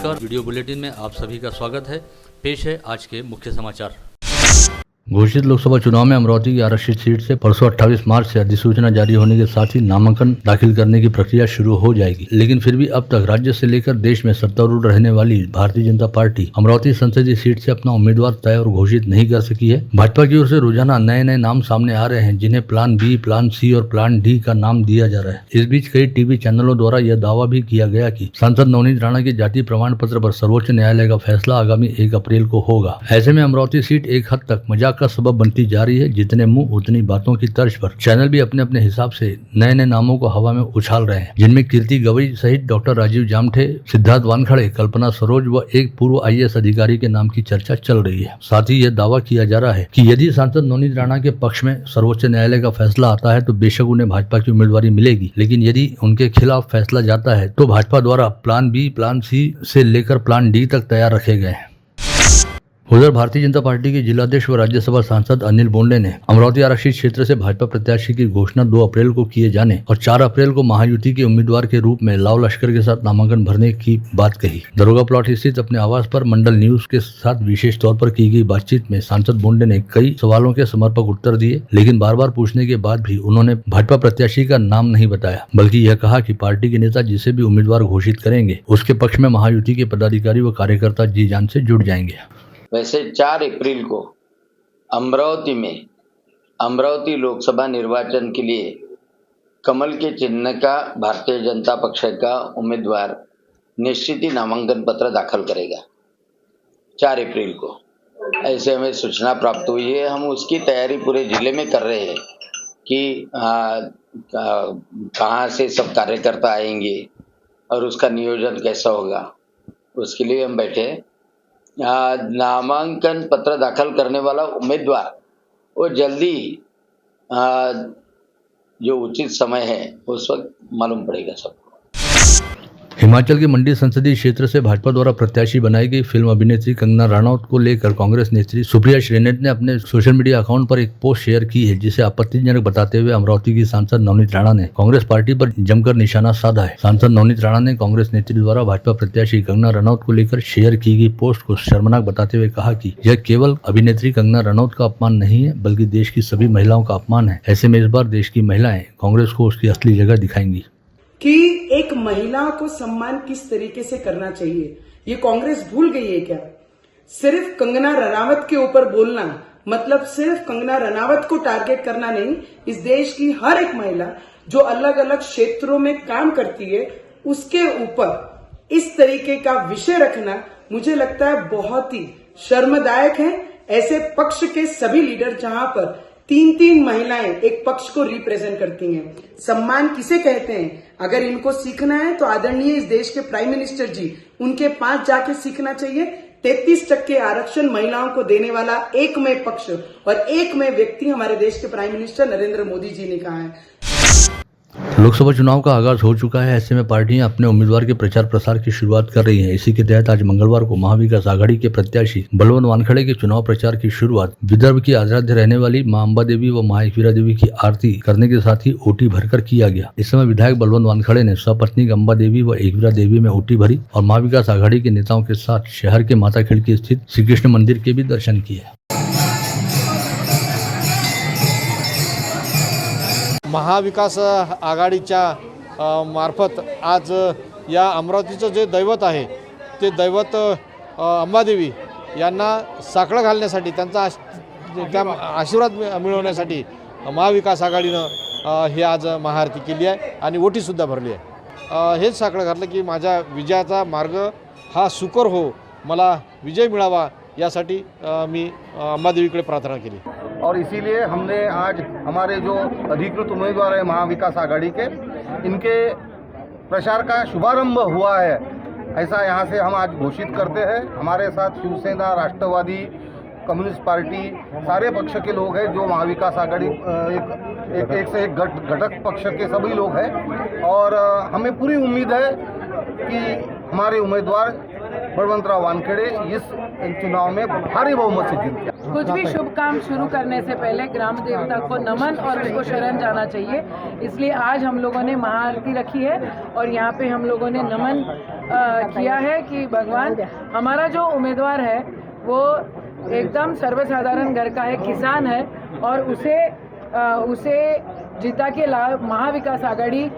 नमस्कार, video bulletin में आप सभी का स्वागत है। पेश है आज के मुख्य समाचार। घोषित लोकसभा चुनाव में अमरावती की आरक्षित सीट से परसों 28 मार्च से अधिसूचना जारी होने के साथ ही नामांकन दाखिल करने की प्रक्रिया शुरू हो जाएगी। लेकिन फिर भी अब तक राज्य से लेकर देश में सत्तारूढ़ रहने वाली भारतीय जनता पार्टी अमरावती संसदीय सीट से अपना उम्मीदवार तय और घोषित नहीं कर सकी है। भाजपा की ओर से रोजाना नए नए नाम सामने आ रहे हैं, जिन्हें प्लान बी, प्लान सी और प्लान डी का नाम दिया जा रहा है। इस बीच कई टीवी चैनलों द्वारा यह दावा भी किया गया कि सांसद नवनीत राणा के जाति प्रमाण पत्र पर सर्वोच्च न्यायालय का फैसला आगामी 1 अप्रैल को होगा। ऐसे में अमरावती सीट एक हद तक मजाक का सबब बनती जा रही है। जितने मुंह उतनी बातों की तर्ज पर चैनल भी अपने अपने हिसाब से नए नए नामों को हवा में उछाल रहे हैं, जिनमें कीर्ति गवई सहित डॉक्टर राजीव जामठे, सिद्धार्थ वानखड़े, कल्पना सरोज व एक पूर्व IAS अधिकारी के नाम की चर्चा चल रही है। साथ ही यह दावा किया जा रहा है कि यदि सांसद नवनीत राणा के पक्ष में सर्वोच्च न्यायालय का फैसला आता है तो बेशक उन्हें भाजपा की उम्मीदवारी मिलेगी, लेकिन यदि उनके खिलाफ फैसला जाता है तो भाजपा द्वारा प्लान बी, प्लान सी से लेकर प्लान डी तक तैयार रखे गए हैं। उधर भारतीय जनता पार्टी के जिलाध्यक्ष व राज्यसभा सांसद अनिल बोंडे ने अमरावती आरक्षित क्षेत्र से भाजपा प्रत्याशी की घोषणा 2 अप्रैल को किए जाने और 4 अप्रैल को महायुति के उम्मीदवार के रूप में लाव लश्कर के साथ नामांकन भरने की बात कही। दरोगा प्लॉट स्थित अपने आवास पर मंडल न्यूज के साथ विशेष तौर पर की गई बातचीत में सांसद बोंडे ने कई सवालों के समर्पक उत्तर दिए, लेकिन बार बार पूछने के बाद भी उन्होंने भाजपा प्रत्याशी का नाम नहीं बताया, बल्कि यह कहा कि पार्टी के नेता जिसे भी उम्मीदवार घोषित करेंगे उसके पक्ष में महायुति के पदाधिकारी व कार्यकर्ता जी जान से जुट जाएंगे। वैसे 4 अप्रैल को अमरावती लोकसभा निर्वाचन के लिए कमल के चिन्ह का भारतीय जनता पक्ष का उम्मीदवार निश्चित ही नामांकन पत्र दाखिल करेगा 4 अप्रैल को। ऐसे हमें सूचना प्राप्त हुई है। हम उसकी तैयारी पूरे जिले में कर रहे हैं कि कहाँ से सब कार्यकर्ता आएंगे और उसका नियोजन कैसा होगा, उसके लिए हम बैठे हैं। नामांकन पत्र दाखिल करने वाला उम्मीदवार वो जल्दी जो उचित समय है उस वक्त मालूम पड़ेगा सबको। हिमाचल के मंडी संसदीय क्षेत्र से भाजपा द्वारा प्रत्याशी बनाई गई फिल्म अभिनेत्री कंगना रनौत को लेकर कांग्रेस नेत्री सुप्रिया श्रीनेत ने अपने सोशल मीडिया अकाउंट पर एक पोस्ट शेयर की है, जिसे आपत्तिजनक बताते हुए अमरावती की सांसद नवनीत राणा ने कांग्रेस पार्टी पर जमकर निशाना साधा है। सांसद नवनीत राणा ने कांग्रेस नेत्री द्वारा भाजपा प्रत्याशी कंगना रनौत को लेकर शेयर की गई पोस्ट को शर्मनाक बताते हुए कहा कि यह केवल अभिनेत्री कंगना रनौत का अपमान नहीं है, बल्कि देश की सभी महिलाओं का अपमान है। ऐसे में इस बार देश की महिलाएं कांग्रेस को उसकी असली जगह दिखाएंगी कि एक महिला को सम्मान किस तरीके से करना चाहिए, ये कांग्रेस भूल गई है क्या? सिर्फ कंगना रनावत के ऊपर बोलना मतलब सिर्फ कंगना रनावत को टारगेट करना नहीं, इस देश की हर एक महिला जो अलग अलग क्षेत्रों में काम करती है उसके ऊपर इस तरीके का विषय रखना मुझे लगता है बहुत ही शर्मदायक है। ऐसे पक्ष के सभी लीडर जहां पर 3 महिलाएं एक पक्ष को रिप्रेजेंट करती हैं, सम्मान किसे कहते हैं? अगर इनको सीखना है तो आदरणीय इस देश के प्राइम मिनिस्टर जी उनके पास जाके सीखना चाहिए। 33% आरक्षण महिलाओं को देने वाला एकमेव पक्ष और एकमेव व्यक्ति हमारे देश के प्राइम मिनिस्टर नरेंद्र मोदी जी ने कहा है। लोकसभा चुनाव का आगाज हो चुका है। ऐसे में पार्टियां अपने उम्मीदवार के प्रचार प्रसार की शुरुआत कर रही हैं। इसी के तहत आज मंगलवार को महाविकास आघाड़ी के प्रत्याशी बलवंत वानखड़े के चुनाव प्रचार की शुरुआत विदर्भ की आराध्य रहने वाली मां अंबा देवी व मां एकवीरा देवी की आरती करने के साथ ही ओटी भरकर किया गया। इस समय विधायक बलवंत वानखड़े ने सपत्नी अंबा देवी व एकवीरा देवी में ओटी भरी और महाविकास आघाड़ी के नेताओं के साथ शहर के माता खिड़की स्थित श्री कृष्ण मंदिर के भी दर्शन किए। महाविकास आघाडीच्या मार्फत आज या अमरावतीचं जे दैवत आहे ते दैवत अंबादेवी यांना साकडं घालण्यासाठी त्यांचा आशीर्वाद मिळवण्यासाठी महाविकास आघाडीनं हे आज महाआरती केली आहे आणि ओटीसुद्धा भरली आहे। हेच साकडं घातलं की माझ्या विजयाचा मार्ग हा सुकर हो, मला विजय मिळावा यासाठी मी अंबादेवीकडे प्रार्थना केली और इसीलिए हमने आज हमारे जो अधिकृत उम्मीदवार है महाविकास आघाड़ी के, इनके प्रचार का शुभारंभ हुआ है ऐसा यहाँ से हम आज घोषित करते हैं। हमारे साथ शिवसेना, राष्ट्रवादी, कम्युनिस्ट पार्टी सारे पक्ष के लोग हैं जो महाविकास आघाड़ी एक से एक घटक पक्ष के सभी लोग हैं और हमें पूरी उम्मीद है कि हमारे उम्मीदवार बलवंतराव वानखेड़े इस चुनाव में भारी बहुमत से जीत। कुछ भी शुभ काम शुरू करने से पहले ग्राम देवता को नमन और उनको शरण जाना चाहिए, इसलिए आज हम लोगों ने महाआरती रखी है और यहाँ पे हम लोगों ने नमन किया है कि भगवान हमारा जो उम्मीदवार है वो एकदम सर्वसाधारण घर का है, किसान है, और उसे जिता के महाविकास आघाड़ी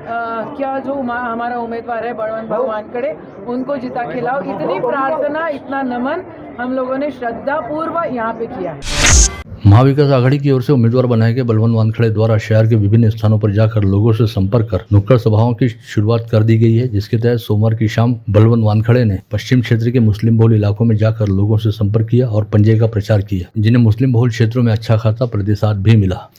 क्या जो हमारा उम्मीदवार है बळवंत भाऊ वानखडे, उनको जिता के लाओ। इतनी प्रार्थना, इतना नमन हम लोगों ने श्रद्धा पूर्व यहाँ पे किया है। महाविकास आघाड़ी की ओर से उम्मीदवार बनाए गए बलवंत वानखड़े द्वारा शहर के विभिन्न स्थानों पर जाकर लोगों से संपर्क कर नुक्कड़ सभाओं की शुरुआत कर दी गई है, जिसके तहत सोमवार की शाम बलवंत वानखड़े ने पश्चिम क्षेत्र के मुस्लिम बहुल इलाकों में जाकर लोगों से संपर्क किया और पंजे का प्रचार किया, जिन्हें मुस्लिम बहुल क्षेत्रों में अच्छा खासा प्रतिसाद भी मिला।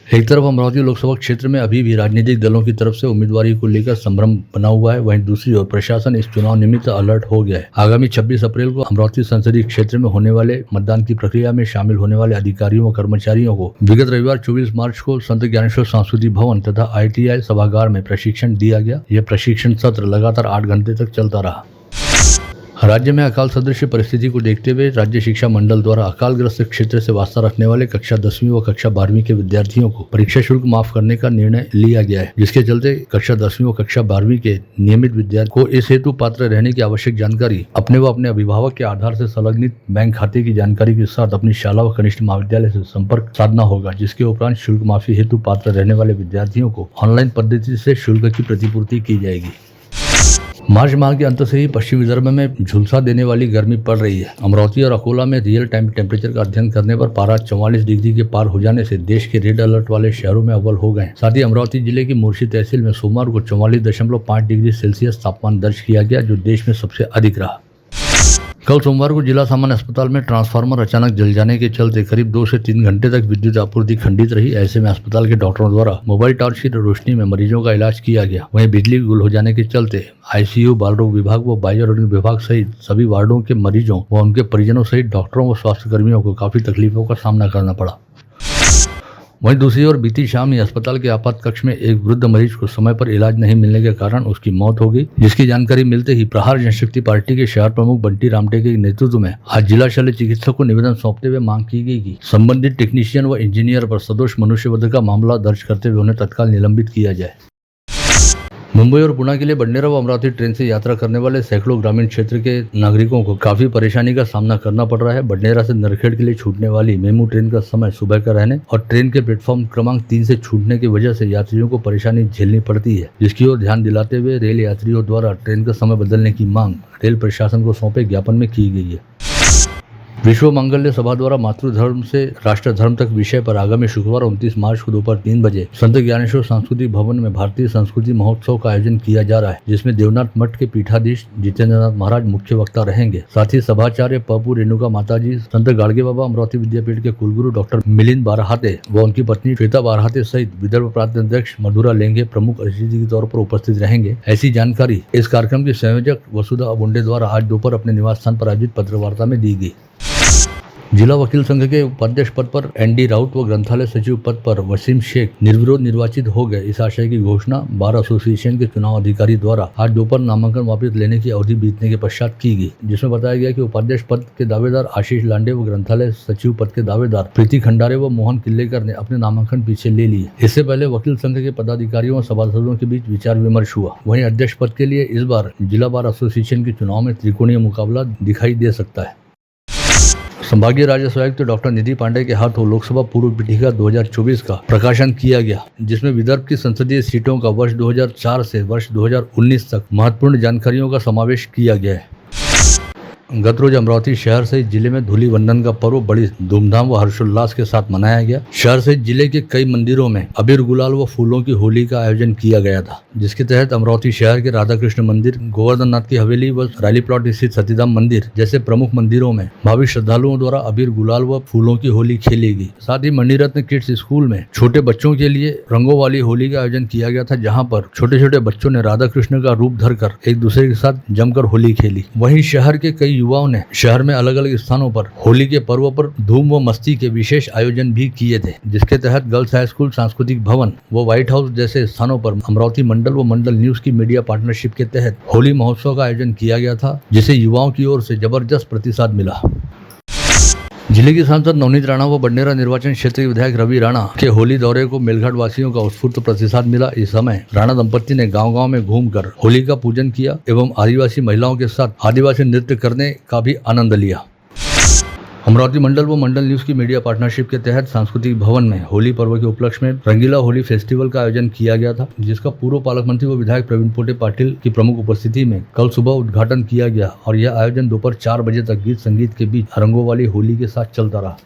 एक तरफ अमरावती लोकसभा क्षेत्र में अभी भी राजनीतिक दलों की तरफ से उम्मीदवारी को लेकर संभ्रम बना हुआ है, वहीं दूसरी ओर प्रशासन इस चुनाव निमित्त अलर्ट हो गया है। आगामी 26 अप्रैल को अमरावती संसदीय क्षेत्र में होने वाले मतदान की प्रक्रिया में शामिल होने वाले अधिकारियों व कर्मचारियों को विगत रविवार 24 मार्च को संत ज्ञानेश्वर सांस्कृतिक भवन तथा ITI सभागार में प्रशिक्षण दिया गया। यह प्रशिक्षण सत्र लगातार 8 घंटे तक चलता रहा। राज्य में अकाल सदृश परिस्थिति को देखते हुए राज्य शिक्षा मंडल द्वारा अकालग्रस्त क्षेत्र से वास्ता रखने वाले कक्षा 10वीं व कक्षा 12वीं के विद्यार्थियों को परीक्षा शुल्क माफ करने का निर्णय लिया गया है, जिसके चलते कक्षा 10वीं व कक्षा 12वीं के नियमित विद्यार्थी को इस हेतु पात्र रहने की आवश्यक जानकारी अपने व अपने अभिभावक के आधार से संलग्नित बैंक खाते की जानकारी के साथ अपनी शाला व कनिष्ठ महाविद्यालय से संपर्क साधना होगा, जिसके उपरांत शुल्क माफी हेतु पात्र रहने वाले विद्यार्थियों को ऑनलाइन पद्धति से शुल्क की प्रतिपूर्ति की जाएगी। मार्च माह के अंत से ही पश्चिम विदर्भ में झुलसा देने वाली गर्मी पड़ रही है। अमरावती और अकोला में रियल टाइम टेम्परेचर का अध्ययन करने पर पारा 44 डिग्री के पार हो जाने से देश के रेड अलर्ट वाले शहरों में अव्वल हो गए। साथ ही अमरावती जिले की मुर्शी तहसील में सोमवार को 44.5 डिग्री सेल्सियस तापमान दर्ज किया गया, जो देश में सबसे अधिक रहा। कल सोमवार को जिला सामान्य अस्पताल में ट्रांसफार्मर अचानक जल जाने के चलते करीब 2 से 3 घंटे तक विद्युत आपूर्ति खंडित रही। ऐसे में अस्पताल के डॉक्टरों द्वारा मोबाइल टॉर्च की रोशनी में मरीजों का इलाज किया गया। वहीं बिजली गुल हो जाने के चलते ICU, बाल रोग विभाग व बाह्य रोग विभाग सहित सभी वार्डों के मरीजों व उनके परिजनों सहित डॉक्टरों व स्वास्थ्य कर्मियों को काफी तकलीफों का सामना करना पड़ा। वहीं दूसरी ओर बीती शाम ही अस्पताल के आपात कक्ष में एक वृद्ध मरीज को समय पर इलाज नहीं मिलने के कारण उसकी मौत हो गई, जिसकी जानकारी मिलते ही प्रहार जनशक्ति पार्टी के शहर प्रमुख बंटी रामटे के नेतृत्व में आज जिला शल्य चिकित्सक को निवेदन सौंपते हुए मांग की गई कि संबंधित टेक्नीशियन व इंजीनियर पर सदोष मनुष्यवध का मामला दर्ज करते हुए उन्हें तत्काल निलंबित किया जाए। मुंबई और पुणे के लिए बडनेरा व अमरावती ट्रेन से यात्रा करने वाले सैकड़ों ग्रामीण क्षेत्र के नागरिकों को काफी परेशानी का सामना करना पड़ रहा है। बडनेरा से नरखेड़ के लिए छूटने वाली मेमू ट्रेन का समय सुबह का रहने और ट्रेन के प्लेटफॉर्म क्रमांक 3 से छूटने की वजह से यात्रियों को परेशानी झेलनी पड़ती है, जिसकी ओर ध्यान दिलाते हुए रेल यात्रियों द्वारा ट्रेन का समय बदलने की मांग रेल प्रशासन को सौंपे ज्ञापन में की गई है। विश्व मंगल्य सभा द्वारा मातृधर्म से राष्ट्र धर्म तक विषय पर आगामी शुक्रवार 29 मार्च को दोपहर 3 बजे संत ज्ञानेश्वर सांस्कृतिक भवन में भारतीय संस्कृति महोत्सव का आयोजन किया जा रहा है, जिसमें देवनाथ मठ के पीठाधीश जितेंद्रनाथ महाराज मुख्य वक्ता रहेंगे। साथ ही सभाचार्य पपू रेणुका माताजी, संत गाड़गे बाबा अमरावती विद्यापीठ के कुलगुरु डॉक्टर मिलिंद बारहाते व उनकी पत्नी श्वेता बारहाते सहित विदर्भ प्रांत अध्यक्ष मधुरा लेंगे प्रमुख अतिथि के तौर पर उपस्थित रहेंगे। ऐसी जानकारी इस कार्यक्रम के संयोजक वसुधा अबुंडे द्वारा आज दोपहर अपने निवास स्थान पर आयोजित पत्रवार्ता में दी गई। जिला वकील संघ के उपाध्यक्ष पद पर ND राउत व ग्रंथालय सचिव पद पर वसीम शेख निर्विरोध निर्वाचित हो गए। इस आशय की घोषणा बार एसोसिएशन के चुनाव अधिकारी द्वारा आज दोपहर नामांकन वापस लेने की अवधि बीतने के पश्चात की गई, जिसमें बताया गया कि उपाध्यक्ष पद के दावेदार आशीष लांडे व ग्रंथालय सचिव पद के दावेदार प्रीति खंडारे व मोहन किल्लेकर ने अपने नामांकन पीछे ले लिए। इससे पहले वकील संघ के पदाधिकारियों व सभासदों के बीच विचार विमर्श हुआ। वहीं अध्यक्ष पद के लिए इस बार जिला बार एसोसिएशन के चुनाव में त्रिकोणीय मुकाबला दिखाई दे सकता है। संभागीय राजस्व आयुक्त डॉक्टर निधि पांडे के हाथों लोकसभा पूर्व पीठिका 2024 का प्रकाशन किया गया, जिसमें विदर्भ की संसदीय सीटों का वर्ष 2004 से वर्ष 2019 तक महत्वपूर्ण जानकारियों का समावेश किया गया है। गत रोज अमरावती शहर सहित जिले में धूलि वंदन का पर्व बड़ी धूमधाम व हर्षोल्लास के साथ मनाया गया। शहर सहित जिले के कई मंदिरों में अबीर गुलाल व फूलों की होली का आयोजन किया गया था, जिसके तहत अमरावती शहर के राधा कृष्ण मंदिर, गोवर्धन नाथ की हवेली व रायली प्लॉट स्थित सतीधाम मंदिर जैसे प्रमुख मंदिरों में भाविक श्रद्धालुओं द्वारा अबीर गुलाल व फूलों की होली खेली गई। साथ ही मणिरत्न किड्स स्कूल में छोटे बच्चों के लिए रंगों वाली होली का आयोजन किया गया था, जहाँ पर छोटे छोटे बच्चों ने राधा कृष्ण का रूप धरकर एक दूसरे के साथ जमकर होली खेली। वहीं शहर के कई युवाओं ने शहर में अलग अलग स्थानों पर होली के पर्व पर धूम व मस्ती के विशेष आयोजन भी किए थे, जिसके तहत गर्ल्स हाई स्कूल, सांस्कृतिक भवन व व्हाइट हाउस जैसे स्थानों पर अमरावती मंडल व मंडल न्यूज की मीडिया पार्टनरशिप के तहत होली महोत्सव का आयोजन किया गया था, जिसे युवाओं की ओर से जबरदस्त प्रतिसाद मिला। जिले के सांसद नवनीत राणा व बडनेरा निर्वाचन क्षेत्र के विधायक रवि राणा के होली दौरे को मेलघाट वासियों का उत्स्फूर्त प्रतिसाद मिला। इस समय राणा दंपत्ति ने गांव-गांव में घूमकर होली का पूजन किया एवं आदिवासी महिलाओं के साथ आदिवासी नृत्य करने का भी आनंद लिया। अमरावती मंडल व मंडल न्यूज की मीडिया पार्टनरशिप के तहत सांस्कृतिक भवन में होली पर्व के उपलक्ष्य में रंगीला होली फेस्टिवल का आयोजन किया गया था, जिसका पूर्व पालक मंत्री व विधायक प्रवीण पोटे पाटिल की प्रमुख उपस्थिति में कल सुबह उद्घाटन किया गया और यह आयोजन दोपहर 4 बजे तक गीत संगीत के बीच रंगों वाली होली के साथ चलता रहा।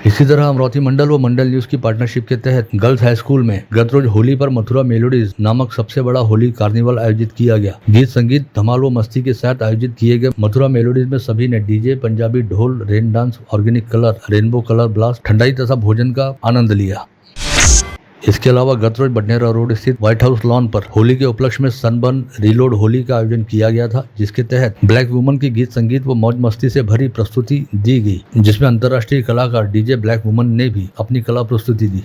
इसी तरह अमरावती मंडल व मंडल न्यूज की पार्टनरशिप के तहत गर्ल्स हाई स्कूल में गत रोज होली पर मथुरा मेलोडीज नामक सबसे बड़ा होली कार्निवल आयोजित किया गया। गीत संगीत धमाल व मस्ती के साथ आयोजित किए गए मथुरा मेलोडीज में सभी ने डीजे, पंजाबी ढोल, rain dance, organic colour, rainbow colour blast, ठंडाई तथा भोजन का आनंद लिया। इसके अलावा गत रोज बडनेरा रोड स्थित व्हाइट हाउस लॉन पर होली के उपलक्ष्य में सनबर्न रीलोड होली का आयोजन किया गया था, जिसके तहत ब्लैक वुमन की गीत संगीत व मौज मस्ती से भरी प्रस्तुति दी गई, जिसमें अंतर्राष्ट्रीय कलाकार डीजे ब्लैक वुमन ने भी अपनी कला प्रस्तुति दी।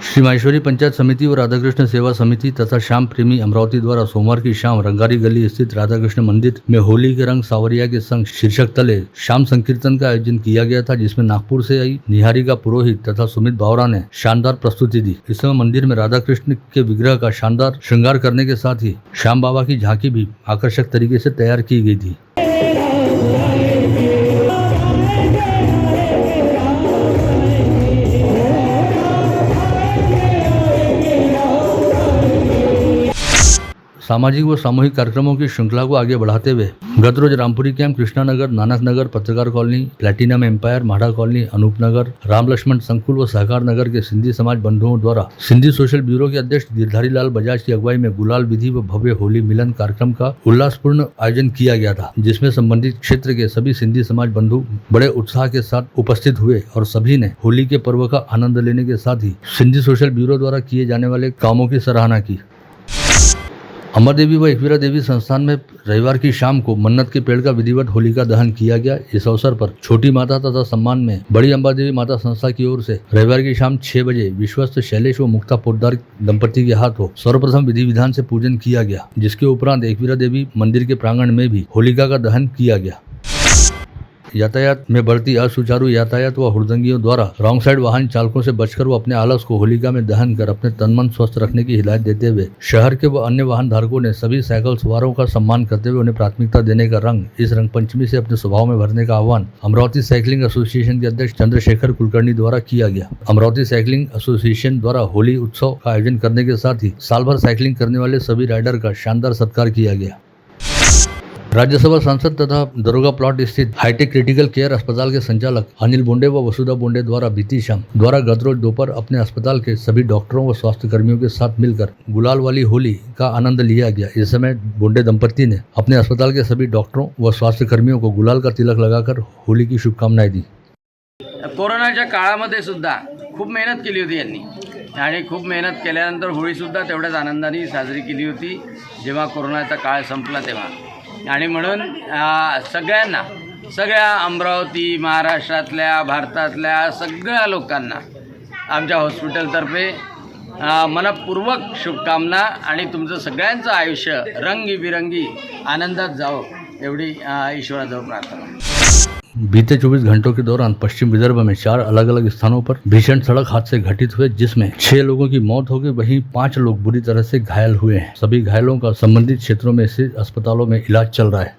श्री माहेश्वरी पंचायत समिति व राधाकृष्ण सेवा समिति तथा श्याम प्रेमी अमरावती द्वारा सोमवार की शाम रंगारी गली स्थित राधाकृष्ण मंदिर में होली के रंग सावरिया के संग शीर्षक तले शाम संकीर्तन का आयोजन किया गया था, जिसमें नागपुर से आई निहारिका पुरोहित तथा सुमित बावरा ने शानदार प्रस्तुति दी। इस समय मंदिर में राधा कृष्ण के विग्रह का शानदार श्रृंगार करने के साथ ही श्याम बाबा की झांकी भी आकर्षक तरीके से तैयार की गई थी। सामाजिक व सामूहिक कार्यक्रमों की श्रृंखला को आगे बढ़ाते हुए गत रोज Rampuri camp, Krishna Nagar, Nanak Nagar, Patrakar colony, platinum empire, Madha colony, Anoop Nagar, Ram Laxman Sankul व सहकार नगर के सिंधी समाज बंधुओं द्वारा सिंधी सोशल ब्यूरो के अध्यक्ष गिरधारी लाल बजाज की अगुवाई में गुलाल विधि व भव्य होली मिलन कार्यक्रम का उल्लासपूर्ण आयोजन किया गया था, जिसमें संबंधित क्षेत्र के सभी सिंधी समाज बंधु बड़े उत्साह के साथ उपस्थित हुए और सभी ने होली के पर्व का आनंद लेने के साथ ही सिंधी सोशल ब्यूरो द्वारा किए जाने वाले कामों की सराहना की। अमर देवी व एकवीरा देवी संस्थान में रविवार की शाम को मन्नत के पेड़ का विधिवत होलिका दहन किया गया। इस अवसर पर छोटी माता तथा सम्मान में बड़ी अम्बा देवी माता संस्था की ओर से रविवार की शाम 6 बजे विश्वस्त शैलेश व मुक्ता पोद्दार दंपति के हाथों सर्वप्रथम विधि विधान से पूजन किया गया, जिसके उपरांत एकवीरा देवी मंदिर के प्रांगण में भी होलिका का दहन किया गया। यातायात में बढ़ती असुचारू यातायात व हुड़दंगियों द्वारा रॉन्ग साइड वाहन चालकों से बचकर वो अपने आलस को होलिका में दहन कर अपने तन मन स्वस्थ रखने की हिदायत देते हुए शहर के व अन्य वाहन धारकों ने सभी साइकिल सवारों का सम्मान करते हुए उन्हें प्राथमिकता देने का रंग इस रंग पंचमी से अपने स्वभाव में भरने का आह्वान अमरावती साइकिलिंग एसोसिएशन के अध्यक्ष चंद्रशेखर कुलकर्णी द्वारा किया गया। अमरावती साइकिलिंग एसोसिएशन द्वारा होली उत्सव का आयोजन करने के साथ ही साल भर साइकिलिंग करने वाले सभी राइडर का शानदार सत्कार किया गया। राज्यसभा सांसद तथा दरोगा प्लॉट स्थित हाईटेक क्रिटिकल केयर अस्पताल के संचालक अनिल बोंडे व वसुधा बोंडे द्वारा बीती शाम गत रोज दोपहर अपने अस्पताल के सभी डॉक्टरों व स्वास्थ्य कर्मियों के साथ मिलकर गुलाल वाली होली का आनंद लिया गया। इस समय बोंडे दंपत्ति ने अपने अस्पताल के सभी डॉक्टरों व स्वास्थ्य कर्मियों को गुलाल का तिलक लगाकर होली की शुभकामनाएं दी। कोरोनाच्या काळामध्ये सुद्धा खूप मेहनत केली होती यांनी आणि खूप मेहनत केल्यानंतर होळीसुद्धा तेवढ्याच आनंदाने साजरी केली होती जेव्हा कोरोनाचा काळ संपला तेव्हा। आणि म्हणून सगळ्यांना, सगळ्या अमरावती, महाराष्ट्रातल्या, भारतातल्या सगळ्या लोकांना आमच्या हॉस्पिटलतर्फे मनपूर्वक शुभकामना आणि तुमचं सगळ्यांचं आयुष्य रंगीबिरंगी आनंदात जावं एवढी ईश्वराजवळ प्रार्थना। बीते 24 घंटों के दौरान पश्चिम विदर्भ में 4 अलग अलग स्थानों पर भीषण सड़क हादसे घटित हुए, जिसमें 6 लोगों की मौत हो गई, वहीं 5 लोग बुरी तरह से घायल हुए हैं। सभी घायलों का संबंधित क्षेत्रों में स्थित अस्पतालों में इलाज चल रहा है।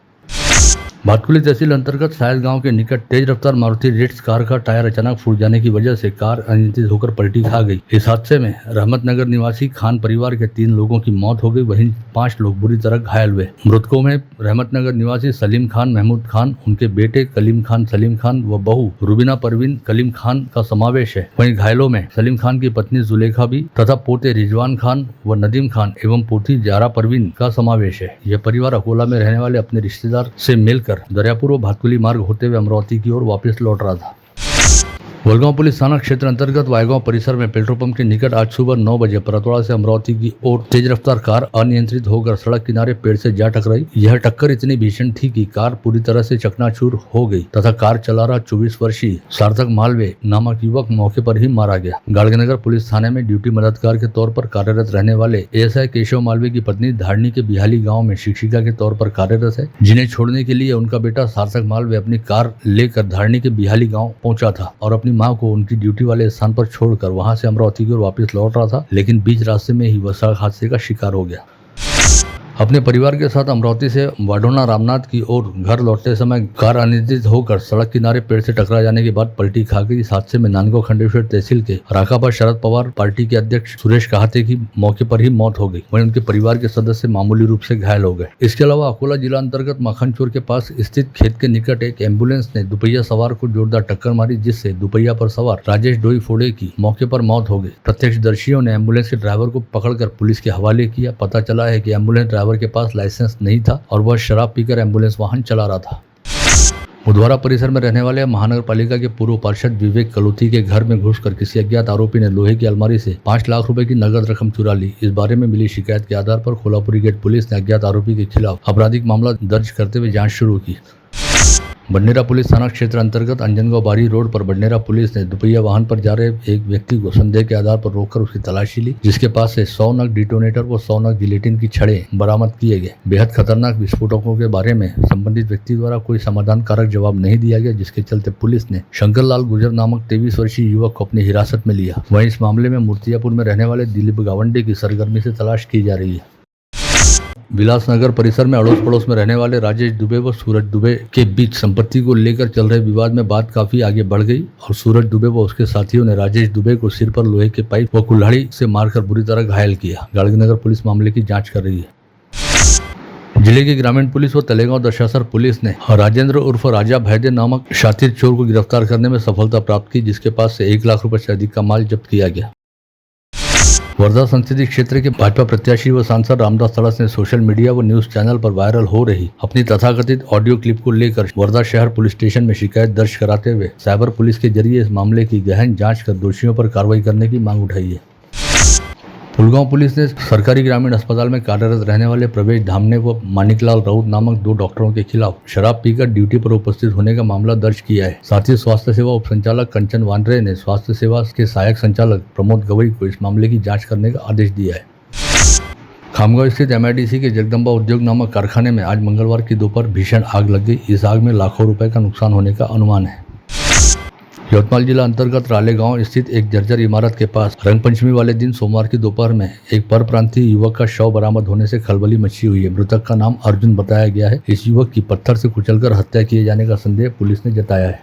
भातकुली तहसील अंतर्गत सायल गांव के निकट तेज रफ्तार मारुति रिट्स कार का टायर अचानक फूट जाने की वजह से कार अनियंत्रित होकर पलटी खा गई। इस हादसे में रहमत नगर निवासी खान परिवार के 3 लोगों की मौत हो गई, वहीं 5 लोग बुरी तरह घायल हुए। मृतकों में रहमत नगर निवासी सलीम खान महमूद खान, उनके बेटे कलीम खान सलीम खान व बहू रुबीना परवीन कलीम खान का समावेश है। वहीं घायलों में सलीम खान की पत्नी जुलेखा भी तथा पोते रिजवान खान व नदीम खान एवं पोती जारा परवीन का समावेश है। यह परिवार अकोला में रहने वाले अपने रिश्तेदार से मिलकर दरियापुर व भातकुली मार्ग होते हुए अमरावती की ओर वापस लौट रहा था। वलगांव पुलिस थाना क्षेत्र अंतर्गत वायगांव परिसर में पेट्रोल पंप के निकट आज सुबह 9 बजे परतवाड़ा से अमरावती की ओर तेज रफ्तार कार अनियंत्रित होकर सड़क किनारे पेड़ से जा टकराई। यह टक्कर इतनी भीषण थी कि कार पूरी तरह से चकनाचूर हो गई तथा कार चला रहा 24 वर्षीय सार्थक मालवे नामक युवक मौके पर ही मारा गया। गाड़गनगर पुलिस थाने में ड्यूटी मददगार के तौर पर कार्यरत रहने वाले एएसआई केशव मालवे की पत्नी धारणी के बिहाली गाँव में शिक्षिका के तौर पर कार्यरत है, जिन्हें छोड़ने के लिए उनका बेटा सार्थक मालवे अपनी कार लेकर धारणी के बिहाली गाँव पहुँचा था और अपनी मां को उनकी ड्यूटी वाले स्थान पर छोड़कर वहां से अमरावती की ओर वापस लौट रहा था, लेकिन बीच रास्ते में ही वह सड़क हादसे का शिकार हो गया। अपने परिवार के साथ अमरावती से वाडोना रामनाथ की ओर घर लौटते समय कार अनियंत्रित होकर सड़क किनारे पेड़ से टकरा जाने के बाद पलटी खा गई। इस हादसे में नांदगांव खंडेश्वर तहसील के राकापा शरद पवार पार्टी के अध्यक्ष सुरेश कहाते की मौके पर ही मौत हो गई, वहीं उनके परिवार के सदस्य मामूली रूप से घायल हो गए। इसके अलावा अकोला जिला अंतर्गत मखनचोर के पास स्थित खेत के निकट एक एम्बुलेंस ने दुपहिया सवार को जोरदार टक्कर मारी, जिससे दुपहिया पर सवार राजेश डोई फोड़े की मौके पर मौत हो गई। प्रत्यक्षदर्शियों ने एम्बुलेंस के ड्राइवर को पकड़कर पुलिस के हवाले किया। पता चला है कि एम्बुलेंस ड्राइवर के पास लाइसेंस नहीं था और वह शराब पीकर एम्बुलेंस वाहन चला रहा था। बुधवारा परिसर में रहने वाले महानगर पालिका के पूर्व पार्षद विवेक कलोथी के घर में घुसकर किसी अज्ञात आरोपी ने लोहे की अलमारी से 5 लाख रुपए की नगद रकम चुरा ली। इस बारे में मिली शिकायत के आधार पर कोल्हापुरी गेट पुलिस ने अज्ञात आरोपी के खिलाफ आपराधिक मामला दर्ज करते हुए जांच शुरू की। बडनेरा पुलिस थाना क्षेत्र अंतर्गत अंजनगांव बारी रोड पर बडनेरा पुलिस ने दुपहिया वाहन पर जा रहे एक व्यक्ति को संदेह के आधार पर रोककर उसकी तलाशी ली, जिसके पास से 100 नग डिटोनेटर व 100 नग जिलेटिन की छड़ें बरामद किए गए। बेहद खतरनाक विस्फोटकों के बारे में संबंधित व्यक्ति द्वारा कोई समाधान कारक जवाब नहीं दिया गया, जिसके चलते पुलिस ने शंकर लाल गुर्जर नामक 23 वर्षीय युवक को अपनी हिरासत में लिया। वहीं इस मामले में मूर्तियापुर में रहने वाले दिलीप गावंडे की सरगर्मी से तलाश की जा रही है। विलासनगर परिसर में अड़ोस पड़ोस में रहने वाले राजेश दुबे व सूरज दुबे के बीच संपत्ति को लेकर चल रहे विवाद में बात काफी आगे बढ़ गई और सूरज दुबे व उसके साथियों ने राजेश दुबे को सिर पर लोहे के पाइप व कुल्हाड़ी से मारकर बुरी तरह घायल किया। गाड़गनगर पुलिस मामले की जांच कर रही है। जिले की ग्रामीण पुलिस व तलेगांव दशासर पुलिस ने राजेंद्र उर्फ राजा भैदे नामक शातिर चोर को गिरफ्तार करने में सफलता प्राप्त की, जिसके पास से 1 लाख रुपए से अधिक का माल जब्त किया गया। वर्धा संसदीय क्षेत्र के भाजपा प्रत्याशी व सांसद रामदास तड़स ने सोशल मीडिया व न्यूज चैनल पर वायरल हो रही अपनी तथाकथित ऑडियो क्लिप को लेकर वर्धा शहर पुलिस स्टेशन में शिकायत दर्ज कराते हुए साइबर पुलिस के जरिए इस मामले की गहन जांच कर दोषियों पर कार्रवाई करने की मांग उठाई है। फुलगांव पुलिस ने सरकारी ग्रामीण अस्पताल में कार्यरत रहने वाले प्रवेश धामने व मानिकलाल राउत नामक 2 डॉक्टरों के खिलाफ शराब पीकर ड्यूटी पर उपस्थित होने का मामला दर्ज किया है। साथ ही स्वास्थ्य सेवा उप संचालक कंचन वानरे ने स्वास्थ्य सेवा के सहायक संचालक प्रमोद गवई को इस मामले की जांच करने का आदेश दिया है। खामगांव स्थित MIDC के जगदम्बा उद्योग नामक कारखाने में आज मंगलवार की दोपहर भीषण आग लग गई। इस आग में लाखों रुपए का नुकसान होने का अनुमान है। यवतमाल जिला अंतर्गत राले गांव स्थित एक जर्जर इमारत के पास रंगपंचमी वाले दिन सोमवार की दोपहर में एक परप्रांतीय युवक का शव बरामद होने से खलबली मची हुई है। मृतक का नाम अर्जुन बताया गया है। इस युवक की पत्थर से कुचलकर हत्या किए जाने का संदेह पुलिस ने जताया है।